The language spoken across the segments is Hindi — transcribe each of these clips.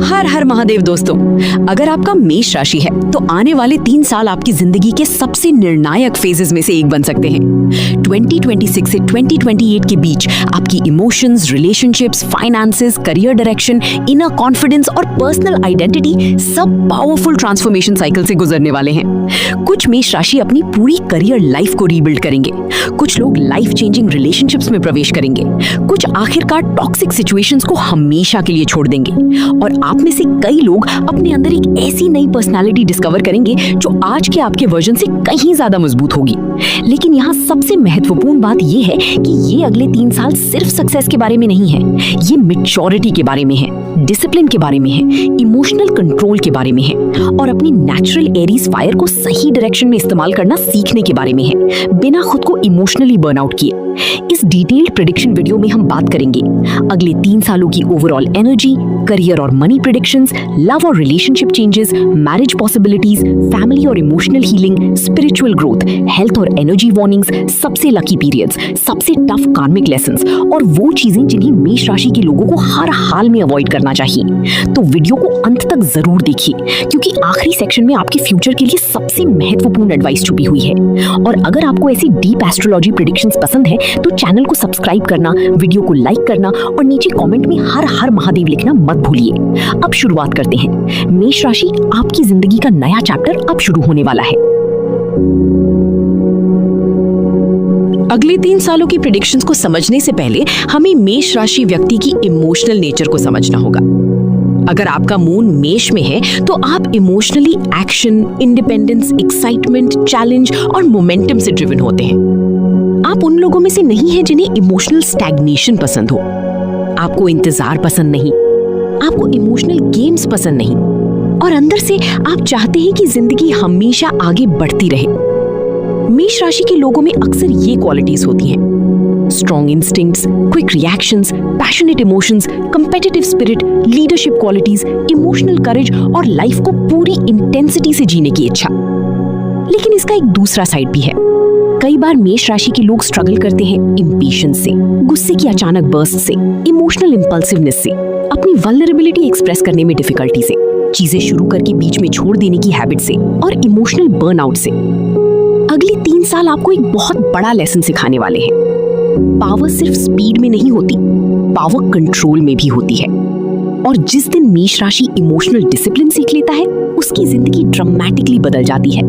हर हर महादेव दोस्तों, अगर आपका मेष राशि है तो आने वाले 3 साल आपकी जिंदगी के सबसे निर्णायक फेजेस में से एक बन सकते हैं। 2026 से 2028 के बीच आपकी emotions, relationships, finances, career direction, inner confidence और पर्सनल आइडेंटिटी सब पावरफुल ट्रांसफॉर्मेशन साइकिल से गुजरने वाले हैं। कुछ मेष राशि अपनी पूरी करियर लाइफ को रीबिल्ड करेंगे, कुछ लोग लाइफ चेंजिंग रिलेशनशिप्स में प्रवेश करेंगे, कुछ आखिरकार टॉक्सिक सिचुएशंस को हमेशा के लिए छोड़ देंगे और आप में से कई लोग अपने अंदर एक ऐसी नई पर्सनालिटी डिस्कवर करेंगे जो आज के आपके वर्जन से कहीं ज्यादा मजबूत होगी। लेकिन यहाँ सबसे महत्वपूर्ण बात यह है कि ये अगले 3 साल सिर्फ सक्सेस के बारे में नहीं है, ये मैच्योरिटी के बारे में है, डिसिप्लिन के बारे में है, इमोशनल कंट्रोल के बारे में है और अपनी नेचुरल एरीज फायर को सही डायरेक्शन में इस्तेमाल करना सीखने के बारे में है, बिना खुद को इमोशनली बर्नआउट किए। इस डिटेल्ड प्रेडिक्शन वीडियो में हम बात करेंगे अगले 3 सालों की ओवरऑल एनर्जी, करियर और मनी प्रेडिक्शंस, लव और relationship changes, marriage possibilities, family और emotional healing, spiritual growth, health और एनर्जी वार्निंग्स, सबसे लकी पीरियड्स, सबसे टफ कार्मिक लेसन्स और वो चीजें जिन्हें मेष राशि के लोगों को हर हाल में अवॉइड करना चाहिए। तो वीडियो को अंत तक जरूर देखिए क्योंकि आखिरी सेक्शन में आपके फ्यूचर के लिए सबसे महत्वपूर्ण एडवाइस छुपी हुई है। और अगर आपको ऐसी डीप एस्ट्रोलॉजी प्रेडिक्शंस पसंद है तो चैनल को सब्सक्राइब करना, वीडियो को लाइक करना और नीचे कमेंट में हर हर महादेव लिखना मत भूलिए। अब शुरुआत करते हैं। मेष राशि, आपकी जिंदगी का नया चैप्टर अब शुरू होने वाला है। अगले 3 सालों की प्रेडिक्शंस को समझने से पहले हमें मेष राशि व्यक्ति की इमोशनल नेचर को समझना होगा। अगर आपका मून मेष में है तो आप emotionally action, independence, excitement, challenge और मोमेंटम से ड्रिवन होते हैं। आप उन लोगों में से नहीं हैं जिन्हें इमोशनल स्टैग्नेशन पसंद हो। आपको इंतजार पसंद नहीं, आपको इमोशनल गेम्स पसंद नहीं और अंदर से आप चाहते हैं कि जिंदगी हमेशा आगे बढ़ती रहे। मेष राशि के लोगों में अक्सर ये क्वालिटीज होती हैं: strong instincts, quick reactions, passionate emotions, competitive spirit, leadership qualities, emotional courage और लाइफ को पूरी इंटेंसिटी से जीने की इच्छा। लेकिन इसका एक दूसरा साइड भी है। कई बार मेष राशि के लोग स्ट्रगल करते हैं इम्पेशंस से, गुस्से की अचानक बर्स्ट से, इमोशनल इंपल्सिवनेस से, अपनी वल्नरेबिलिटी एक्सप्रेस करने में डिफिकल्टी से, चीजें शुरू करके बीच में छोड़ देने की हैबिट से और इमोशनल बर्नआउट से। अगले 3 साल आपको एक बहुत बड़ा लेसन सिखाने वाले हैं। पावर सिर्फ स्पीड में नहीं होती, पावर कंट्रोल में भी होती है। और जिस दिन मेष राशि इमोशनल डिसिप्लिन सीख लेता है, उसकी जिंदगी ड्रामेटिकली बदल जाती है।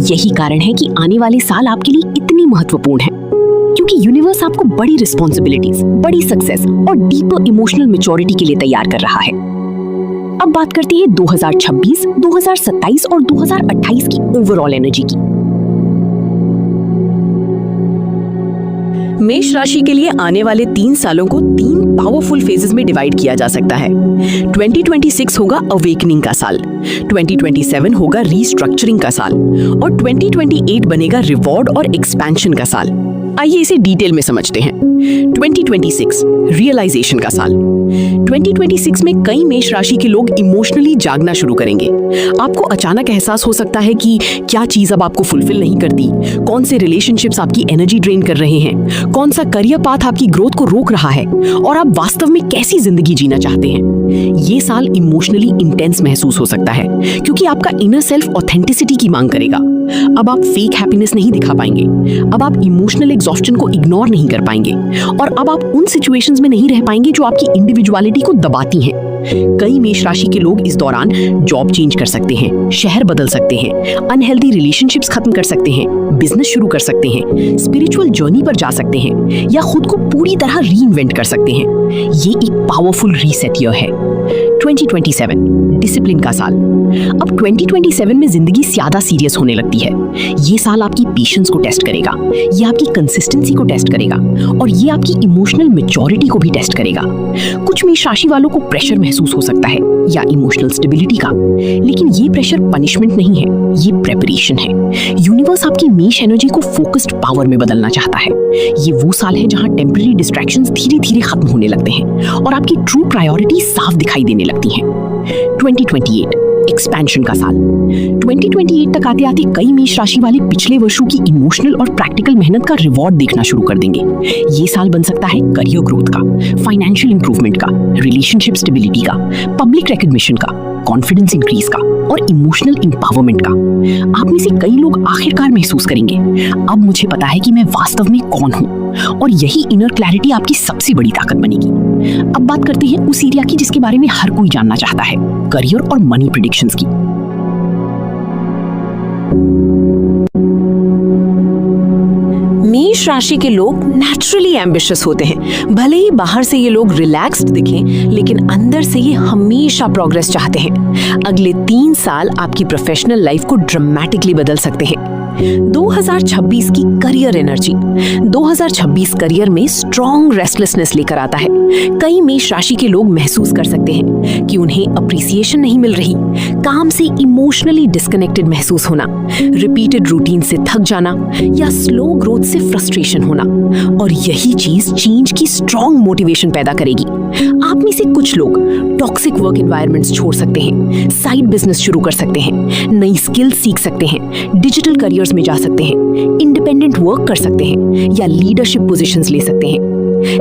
यही कारण है कि आने वाले साल आपके लिए इतनी महत्वपूर्ण है, क्योंकि यूनिवर्स आपको बड़ी रिस्पॉन्सिबिलिटीज, बड़ी सक्सेस और डीपर इमोशनल मैच्योरिटी के लिए तैयार कर रहा है। अब बात करते हैं 2026, 2027 और 2028 की ओवरऑल एनर्जी की। मेष राशि के लिए आने वाले 3 सालों को 3 पावरफुल फेजेस में डिवाइड किया जा सकता है। 2026 होगा अवेकनिंग का साल, 2027 होगा रीस्ट्रक्चरिंग का साल और 2028 बनेगा रिवॉर्ड और एक्सपेंशन का साल। आइए इसे डिटेल में समझते हैं। 2026 रियलाइजेशन का साल। 2026 में कई मेष राशि के लोग इमोशनली जागना शुरू करेंगे। आपको अचानक एहसास हो सकता है कि क्या चीज अब आपको फुलफिल नहीं करती, कौन से रिलेशनशिप्स आपकी एनर्जी ड्रेन कर रहे हैं, कौन सा करियर पाथ आपकी ग्रोथ को रोक रहा है और आप वास्तव में कैसी जिंदगी जीना चाहते हैं। ये साल इमोशनली इंटेंस महसूस हो सकता है क्योंकि आपका इनर सेल्फ ऑथेंटिसिटी की मांग करेगा। अब आप फेक हैप्पीनेस नहीं दिखा पाएंगे, अब आप इमोशनल एग्जॉस्शन को इग्नोर नहीं कर पाएंगे और अब आप उन सिचुएशंस में नहीं रह पाएंगे जो आपकी इंडिविजुअलिटी को दबाती हैं। कई मेष राशि के लोग इस दौरान जॉब चेंज कर सकते हैं, शहर बदल सकते हैं, अनहेल्दी रिलेशनशिप्स खत्म कर सकते हैं, बिजनेस शुरू कर सकते हैं, स्पिरिचुअल जर्नी पर जा सकते हैं या खुद को पूरी तरह रीइन्वेंट कर सकते हैं। ये एक पावरफुल रीसेट ईयर है। 2027 डिसिप्लिन का साल। अब 2027 में जिंदगी ज्यादा सीरियस होने लगती है। ये साल आपकी पेशेंस को टेस्ट करेगा, ये आपकी कंसिस्टेंसी को टेस्ट करेगा और ये आपकी इमोशनल मैच्योरिटी को भी टेस्ट करेगा। कुछ मेष राशि वालों को प्रेशर महसूस हो सकता है या इमोशनल स्टेबिलिटी का, लेकिन ये प्रेशर पनिशमेंट नहीं है, ये प्रेपरेशन है। यूनिवर्स आपकी मेष एनर्जी को फोकस्ड पावर में बदलना चाहता है। ये वो साल है जहां टेम्पररी डिस्ट्रैक्शंस धीरे धीरे खत्म होने लगते हैं और आपकी ट्रू प्रायोरिटी साफ दिखाई देने लगती हैं। 2028 एक्सपेंशन का साल। 2028 तक आते आते कई मेष राशि वाले पिछले वर्षों की इमोशनल और प्रैक्टिकल मेहनत का रिवॉर्ड देखना शुरू कर देंगे। ये साल बन सकता है करियर ग्रोथ का, फाइनेंशियल इंप्रूवमेंट का, रिलेशनशिप स्टेबिलिटी का, पब्लिक रिकॉग्निशन का, कॉन्फिडेंस इंक्रीज का और इमोशनल एम्पावरमेंट का। आप में से कई लोग आखिरकार महसूस करेंगे, अब मुझे पता है कि मैं वास्तव में कौन हूँ, और यही इनर क्लैरिटी आपकी सबसे बड़ी ताकत बनेगी। अब बात करते हैं उस एरिया की जिसके बारे में हर कोई जानना चाहता है, करियर और मनी प्रेडिक्शंस की। मेष राशि के लोग नेचुरली एम्बिशियस होते हैं। भले ही बाहर से ये लोग रिलैक्स्ड दिखें, लेकिन अंदर से ये हमेशा प्रोग्रेस चाहते हैं। अगले 3 साल आपकी प्रोफेशनल लाइफ को ड्रामेटिकली बदल सकते हैं। 2026 की करियर एनर्जी। 2026 करियर में स्ट्रॉन्ग रेस्टलेसनेस लेकर आता है। कई मेष राशि के लोग महसूस कर सकते हैं कि उन्हें अप्रिसिएशन नहीं मिल रही, काम से इमोशनली डिस्कनेक्टेड महसूस होना, रिपीटेड रूटीन से थक जाना या स्लो ग्रोथ से फ्रस्ट्रेशन होना, और यही चीज चेंज की स्ट्रॉन्ग मोटिवेशन पैदा करेगी। आप में से कुछ लोग टॉक्सिक वर्क एनवायरनमेंट्स छोड़ सकते हैं, साइड बिजनेस शुरू कर सकते हैं, नई स्किल्स सीख सकते हैं, डिजिटल करियर में जा सकते हैं, इंडिपेंडेंट वर्क कर सकते हैं या लीडरशिप पोजीशंस ले सकते हैं।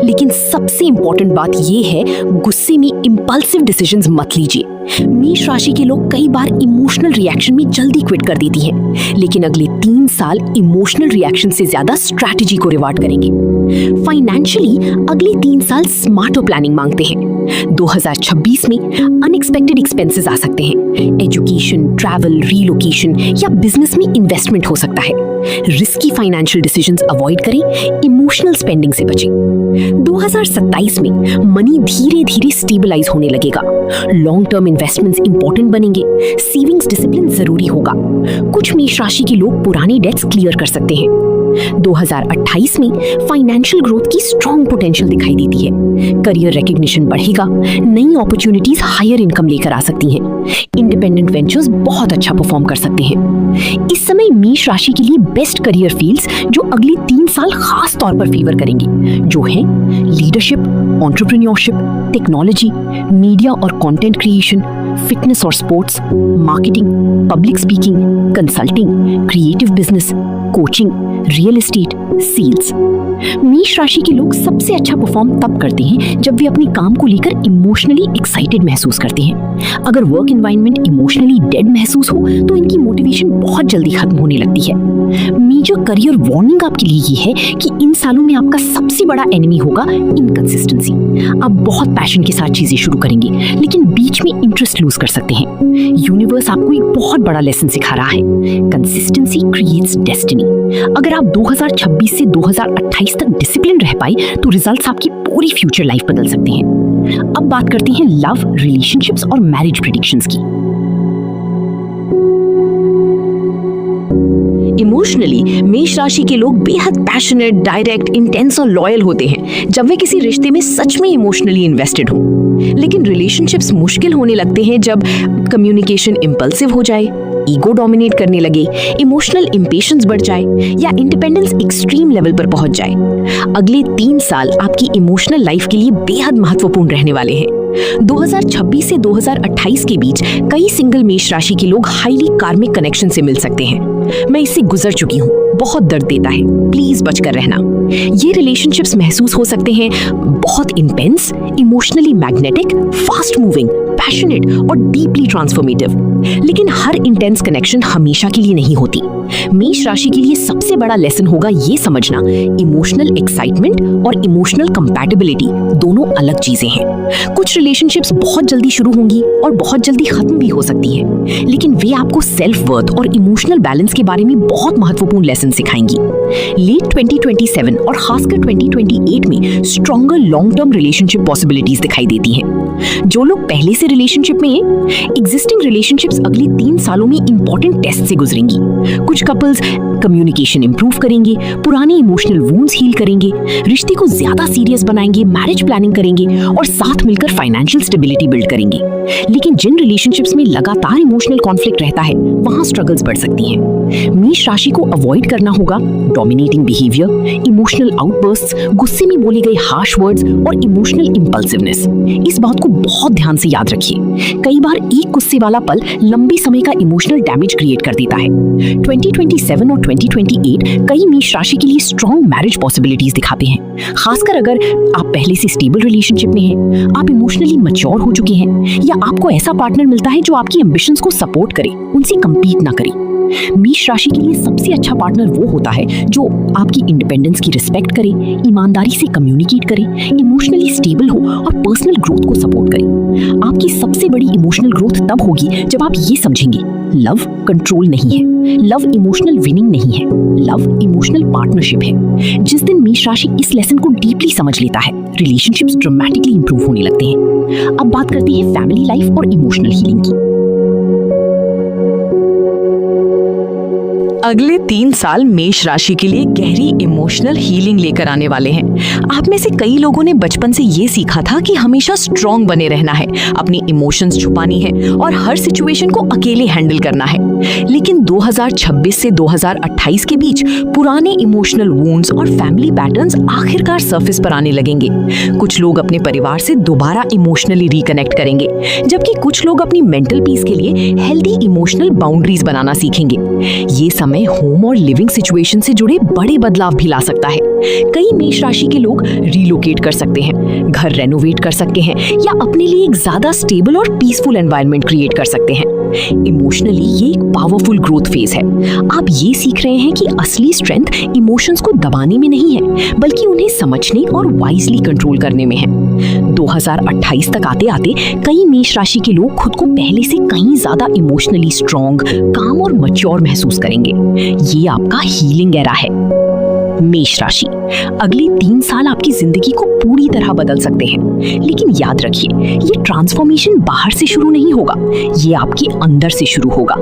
लेकिन सबसे इंपॉर्टेंट बात यह है, गुस्से में इंपल्सिव डिसीजंस मत लीजिए। मेष राशि के लोग कई बार इमोशनल रिएक्शन में जल्दी क्विट कर देती हैं, लेकिन अगले 3 साल इमोशनल रिएक्शन से ज्यादा स्ट्रैटेजी को रिवार्ड करेंगे। फाइनेंशियली अगले 3 साल स्मार्टर प्लानिंग मांगते हैं। 2026 में अनएक्सपेक्टेड एक्सपेंसेस आ सकते हैं। एजुकेशन, ट्रैवल, रीलोकेशन या बिजनेस में इन्वेस्टमेंट हो सकता है। रिस्की फाइनेंशियल डिसीजंस अवॉइड करें, इमोशनल स्पेंडिंग से बचें। 2027 में मनी धीरे धीरे स्टेबलाइज होने लगेगा। लॉन्ग टर्म इन्वेस्टमेंट्स इंपॉर्टेंट बनेंगे। सेविंग्स डिसिप्लिन जरूरी होगा। कुछ मेष राशि के लोग पुराने डेट्स क्लियर कर सकते हैं। 2028 में फाइनेंशियल ग्रोथ की स्ट्रॉन्ग पोटेंशियल दिखाई देती है। करियर रिकॉग्निशन बढ़ेगा, नई अपॉर्चुनिटीज हायर इनकम लेकर आ सकती हैं। इंडिपेंडेंट वेंचर्स बहुत अच्छा परफॉर्म कर सकते हैं। इस समय मेष राशि के लिए बेस्ट करियर फील्ड्स जो अगले 3 साल खास तौर पर फेवर करेंगे, जो हैं लीडरशिप, एंटरप्रेन्योरशिप, टेक्नोलॉजी, मीडिया और कंटेंट क्रिएशन, फिटनेस और sports, marketing, public speaking, consulting, creative business, coaching, real estate, sales. मेष राशि के लोग सबसे अच्छा परफॉर्म तब करते हैं जब वे अपने काम को लेकर इमोशनली एक्साइटेड महसूस करते हैं। अगर वर्क एनवायरनमेंट इमोशनली डेड महसूस हो तो इनकी मोटिवेशन बहुत जल्दी खत्म होने लगती है। मेजर करियर वार्निंग आपके लिए ये है कि इन सालों में आपका सबसे बड़ा एनिमी होगा इनकंसिस्टेंसी। आप बहुत पैशन के साथ चीजें शुरू करेंगे, लेकिन बीच में इंटरेस्ट लूज कर सकते हैं। यूनिवर्स आपको एक बहुत बड़ा लेसन सिखा रहा है, कंसिस्टेंसी क्रिएट्स डेस्टिनी। अगर आप 2026 से 2028 तक डिसिप्लिन रह पाए तो रिजल्ट्स आपकी पूरी फ्यूचर लाइफ बदल सकते हैं। अब बात करते हैं लव, रिलेशनशिप्स और मैरिज प्रेडिक्शंस की। इमोशनली मेष राशि के लोग बेहद पैशनेट, डायरेक्ट, इंटेंस और लॉयल होते हैं जब वे किसी रिश्ते में सच में इमोशनली इन्वेस्टेड हों। लेकिन रिलेशनशिप्स मुश्किल होने लगते हैं जब कम्युनिकेशन इंपल्सिव हो जाए, ईगो डोमिनेट करने लगे, इमोशनल इंपेशेंस बढ़ जाए या इंडिपेंडेंस एक्सट्रीम लेवल पर पहुंच जाए। अगले 3 साल आपकी इमोशनल लाइफ के लिए बेहद महत्वपूर्ण रहने वाले हैं। 2026 से 2028 के बीच कई सिंगल मेष राशि के लोग हाईली कार्मिक कनेक्शन से मिल सकते हैं। मैं इससे गुजर चुकी हूँ, बहुत दर्द देता है, प्लीज बचकर रहना। ये रिलेशनशिप्स महसूस हो सकते हैं बहुत intense, emotionally magnetic, fast moving, passionate और डीपली ट्रांसफॉर्मेटिव। लेकिन हर इंटेंस कनेक्शन हमेशा के लिए नहीं होती। मेष राशि के लिए सबसे बड़ा लेसन होगा ये समझना, इमोशनल एक्साइटमेंट और इमोशनल कंपैटिबिलिटी दोनों अलग चीजें हैं। कुछ रिलेशनशिप्स बहुत जल्दी शुरू होंगी और बहुत जल्दी खत्म भी हो सकती हैं, लेकिन वे आपको सेल्फ वर्थ और इमोशनल बैलेंस के बारे में बहुत महत्वपूर्ण लेसन सिखाएंगी। लेट 2027 और खासकर 2028 में stronger long term relationship possibilities दिखाई देती हैं। जो लोग पहले से रिलेशनशिप में हैं, एग्जिस्टिंग रिलेशनशिप्स अगले 3 सालों में इंपॉर्टेंट टेस्ट से गुजरेंगी। कुछ कपल्स कम्युनिकेशन इंप्रूव करेंगे, पुराने इमोशनल वुंड्स हील करेंगे, रिश्ते को ज्यादा सीरियस बनाएंगे, मैरिज प्लानिंग करेंगे और साथ मिलकर फाइनेंशियल स्टेबिलिटी बिल्ड करेंगे। लेकिन जिन रिलेशनशिप्स में लगातार इमोशनल कॉन्फ्लिक्ट रहता है, वहां स्ट्रगल्स बढ़ सकती हैं। मेष राशि को अवॉइड करना होगा डोमिनेटिंग बिहेवियर, इमोशनल आउटबर्स्ट्स, गुस्से में बोले गए हार्श वर्ड्स और इमोशनल इंपल्सिवनेस। इस बात को बहुत ध्यान से याद रखिए। कई बार एक गुस्से वाला पल लंबे समय का इमोशनल डैमेज क्रिएट कर देता है। 2027 और 2028 कई मेष राशि के लिए स्ट्रॉन्ग मैरिज पॉसिबिलिटीज दिखाते हैं, खासकर अगर आप पहले से स्टेबल रिलेशनशिप में हैं, आप इमोशनली मैच्योर हो चुके हैं, या आपको ऐसा पार्टनर मिलता है जो आपकी एम्बिशंस को सपोर्ट करे, उनसे compete ना करे। मेष राशि के लिए सबसे अच्छा पार्टनर वो होता है जो आपकी इंडिपेंडेंस की रिस्पेक्ट करे, ईमानदारी से कम्युनिकेट करे, इमोशनली स्टेबल हो और पर्सनल ग्रोथ को सपोर्ट करे। आपकी सबसे बड़ी इमोशनल ग्रोथ तब होगी जब आप ये समझेंगे, लव कंट्रोल नहीं है, लव इमोशनल विनिंग नहीं है, लव इमोशनल पार्टनरशिप है। जिस दिन मेष राशि इस लेसन को डीपली समझ लेता है, रिलेशनशिप्स ड्रामेटिकली इंप्रूव होने लगते हैं। अब बात करते हैं फैमिली लाइफ और इमोशनल हीलिंग की। अगले 3 साल मेष राशि के लिए गहरी इमोशनल हीलिंग लेकर आने वाले हैं। आप में से कई लोगों ने बचपन से ये सीखा था कि हमेशा स्ट्रॉन्ग बने रहना है, अपनी इमोशंस छुपानी है और हर सिचुएशन को अकेले हैंडल करना है। लेकिन 2026 से 2028 के बीच पुराने इमोशनल वुंड्स और फैमिली पैटर्न्स आखिरकार सरफेस पर आने लगेंगे। कुछ लोग अपने परिवार से दोबारा इमोशनली रिकनेक्ट करेंगे, जबकि कुछ लोग अपनी मेंटल पीस के लिए हेल्दी इमोशनल बाउंड्रीज बनाना सीखेंगे। ये समय होम और लिविंग सिचुएशन से जुड़े बड़े बदलाव भी ला सकता है। कई मेष राशि के लोग रिलोकेट कर सकते हैं, घर रेनोवेट कर सकते हैं या अपने लिए एक ज्यादा स्टेबल और पीसफुल एनवायरनमेंट क्रिएट कर सकते हैं। इमोशनली ये एक पावरफुल ग्रोथ फेज है। आप ये सीख रहे हैं कि असली स्ट्रेंथ इमोशंस को दबाने में नहीं है, बल्कि उन्हें समझने और वाइजली कंट्रोल करने में है। 2028 तक आते आते कई मेष राशि के लोग खुद को पहले से कहीं ज्यादा इमोशनली स्ट्रॉन्ग, काम और मैच्योर महसूस करेंगे। ये आपका हीलिंग एरा है। मेष राशि, अगले 3 साल आपकी जिंदगी को पूरी तरह बदल सकते हैं, लेकिन याद रखिए, ये ट्रांसफॉर्मेशन बाहर से शुरू नहीं होगा, ये आपके अंदर से शुरू होगा।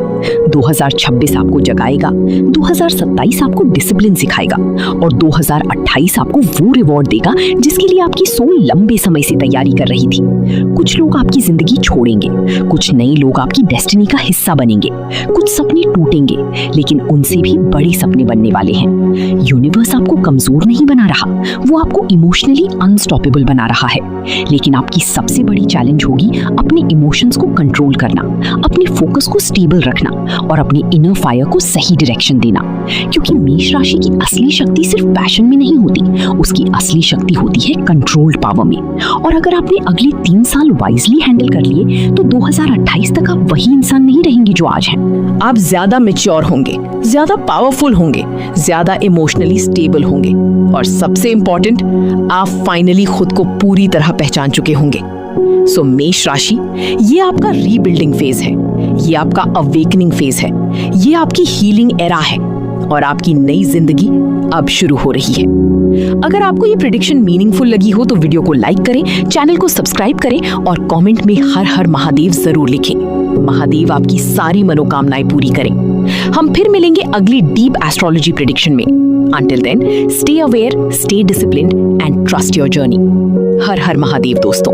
2026 आपको जगाएगा, 2027 आपको डिसिप्लिन सिखाएगा और 2028 आपको वो रिवॉर्ड देगा जिसके लिए आपकी सोल लंबे समय से तैयारी कर रही थी। कुछ लोग आपकी जिंदगी छोड़ेंगे, कुछ नए लोग आपकी डेस्टिनी का हिस्सा बनेंगे, कुछ सपने टूटेंगे, लेकिन उनसे भी बड़े सपने बनने वाले हैं। यूनिवर्स आपको कमजोर नहीं बना रहा, वो आपको इमोशनली अनस्टॉपेबल बना रहा है। लेकिन आपकी सबसे बड़ी चैलेंज होगी अपने इमोशंस को कंट्रोल करना, अपने फोकस को स्टेबल रखना और अपने इनर फायर को सही डायरेक्शन देना। क्योंकि मेष राशि की असली शक्ति सिर्फ पैशन में नहीं होती, उसकी असली शक्ति होती है कंट्रोल्ड पावर में। और अगर आपने अगले 3 साल वाइजली हैंडल कर लिए तो 2028 तक आप वही इंसान नहीं रहेंगे जो आज हैं। आप ज्यादा मैच्योर होंगे, ज्यादा पावरफुल होंगे, ज्यादा इमोशनली स्टेबल होंगे और सबसे इंपॉर्टेंट, आप फाइनली खुद को पूरी तरह पहचान चुके होंगे। सो मेष राशि, ये आपका रीबिल्डिंग फेज है, ये आपका अवेकनिंग फेज है, ये आपकी हीलिंग एरा है और आपकी नई जिंदगी अब शुरू हो रही है। अगर आपको ये प्रेडिक्शन मीनिंगफुल लगी हो तो वीडियो को लाइक करें, चैनल को सब्सक्राइब करें और कमेंट में हर हर महादेव जरूर लिखें। महादेव आपकी सारी मनोकामनाएं पूरी करें। हम फिर मिलेंगे अगली डीप एस्ट्रोलॉजी प्रेडिक्शन में। Until then, stay aware, stay disciplined and trust your journey. हर हर महादेव दोस्तों।